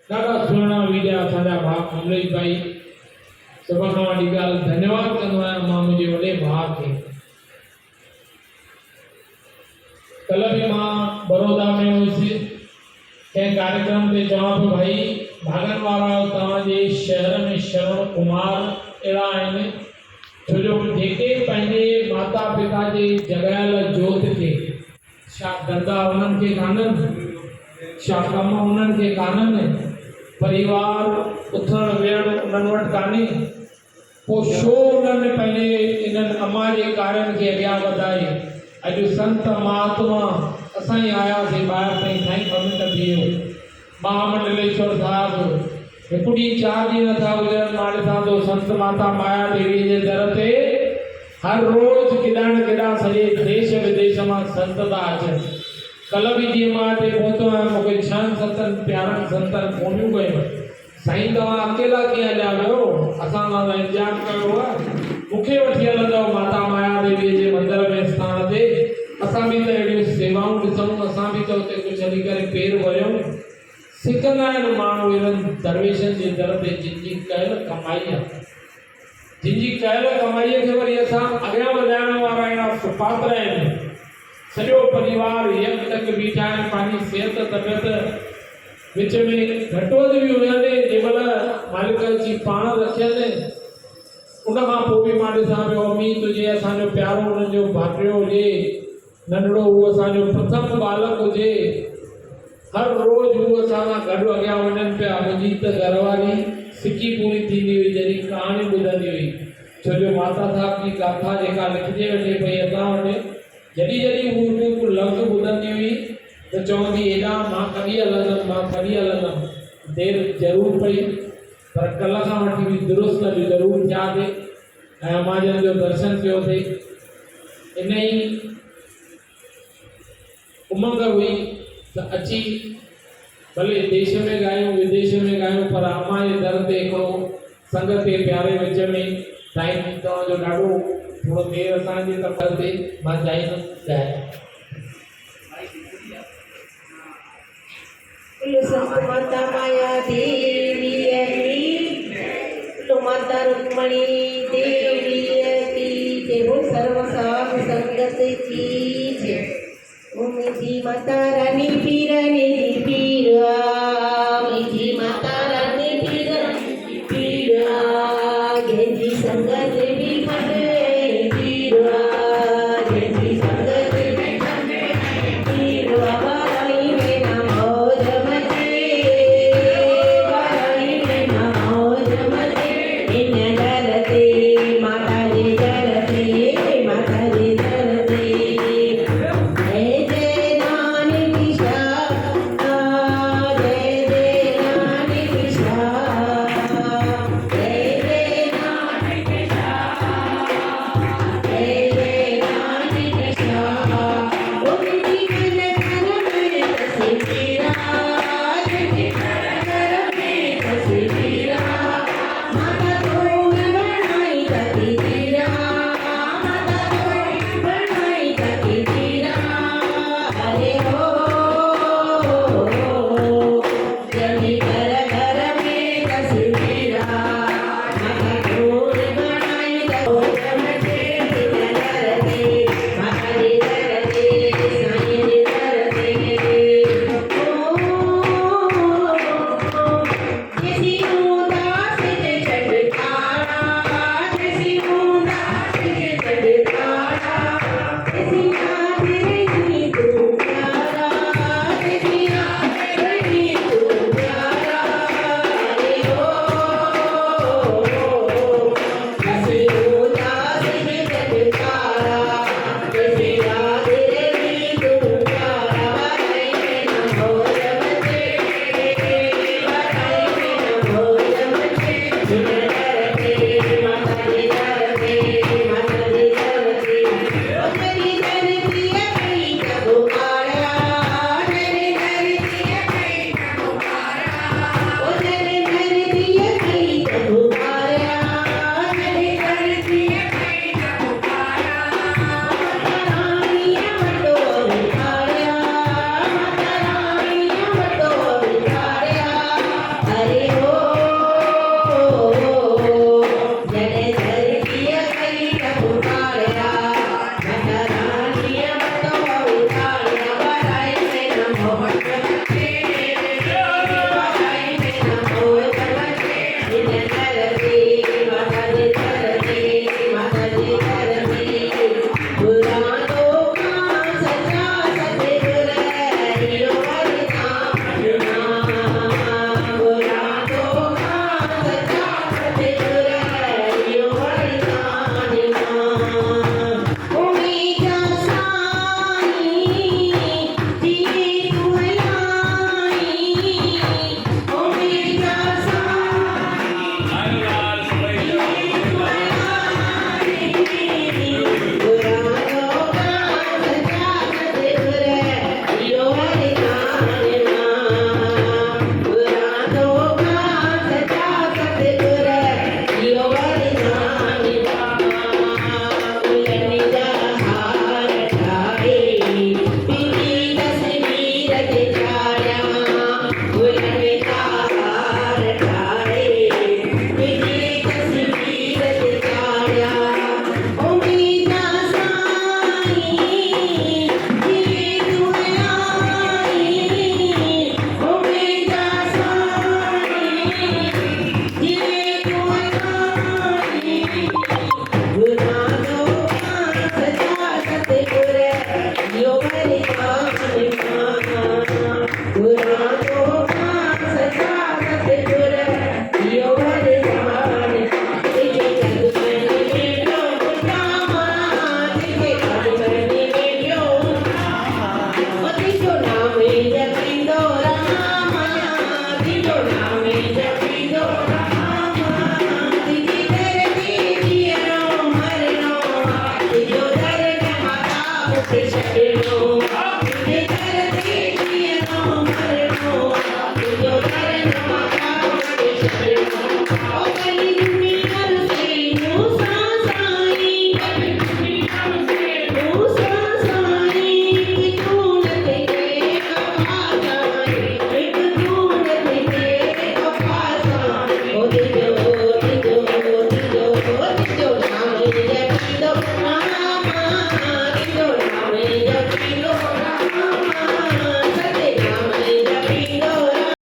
ॾाढा सुहिणा वीडिया असांजा भाउ कमलेश भाई सभ खां वॾी ॻाल्हि धन्यवाद कंदो आहियां मां मुंहिंजे वॾे भाउ खे। कल्ह बि मां बड़ौदा में हुयुसि कंहिं कार्यक्रम ते चवां पियो भाई भागन वारा तव्हांजे शहर में श्रवण कुमार अहिड़ा आहिनि छो जो जेके पंहिंजे माता पिता जे जॻायल जोत खे छा धंधा उन्हनि खे कान्हनि छा कम उन्हनि खे कान्हनि परिवार उथण वेहण उन्हनि वटि कान्हे पोइ छो उन्हनि पंहिंजे इन्हनि अम्मा जे कार्यनि खे अॻियां वधाए। अॼु संत महात्मा असां ई आयासीं ॿाहिरि ताईं साईं कमिट थी वियो महामंडलेश्वर साहिबु हिकु ॾींहुं 4 ॾींहं नथा गुज़रनि मां ॾिसां थो संत माता माया देवी जे दर ते हर रोज़ केॾा न केॾा सॼे देश विदेश मां संत था अचनि। कल्ह बि जीअं मां हिते पहुतो आहियां मूंखे 6-7 प्यारनि संतनि फ़ोनियूं कयूं साईं तव्हां अकेला कीअं हलिया वियो असां तव्हां इंतज़ाम कयो आहे मूंखे वठी हलंदव माता माया देवीअ जे मंदर में स्थान ते असां बि त अहिड़ियूं सेवाऊं ॾिसूं असां बि त उते कुझु हली करे पेर भरियूं। सिकंदा आहिनि माण्हू इन्हनि दरवेशनि जे दर ते जिनजी कयल कमाई आहे जिनजी कयल कमाईअ खे वरी असां अॻियां वधाइण वारा अहिड़ा सुपात्र आहिनि सॼो परिवार यक तक बीठा आहिनि पंहिंजी सिहत तबियत विच में घटि वधि बि हुजनि जंहिंमहिल मालिक जी पाण रखियनि उन खां पोइ बि मां ॾिसां पियो अम्मी तुंहिंजे असांजो प्यारो हुननि जो भाटियो हुजे नंढड़ो उहो असांजो प्रथम बालक हुजे हर रोज़ उहो असां सां गॾु अॻियां वञनि पिया। मुंहिंजी त घरवारी सिकी पूरी थींदी हुई जॾहिं कहाणी ॿुधंदी हुई छो जो माता साहिब जी गाथा जेका लिखिजे वञे पई असां वटि जॾहिं जॾहिं हू लफ़्ज़ ॿुधंदी हुई त चवंदी हेॾां मां कॾहिं हलंदमि देरि ज़रूरु पई पर कल्ह खां वठी बि दुरुस्त बि ज़रूरु थियासीं ऐं मां जन जो दर्शन कयोसीं इन ई उमंग हुई त अची भले देश में ॻायूं विदेश में ॻायूं पर अम्मा जे दर ते हिकिड़ो संग ते प्यारे विच में टाइम तव्हांजो ॾाढो थोरो देरि असांजे तफ़र ते मां चाहींदुमि ॻायां। संत माता माया देवी माता रुक्मणी देवी की जय बोल सर्व साधु संगत की जय। मुझी माता रानी पीर मेरी पीर मुझी माता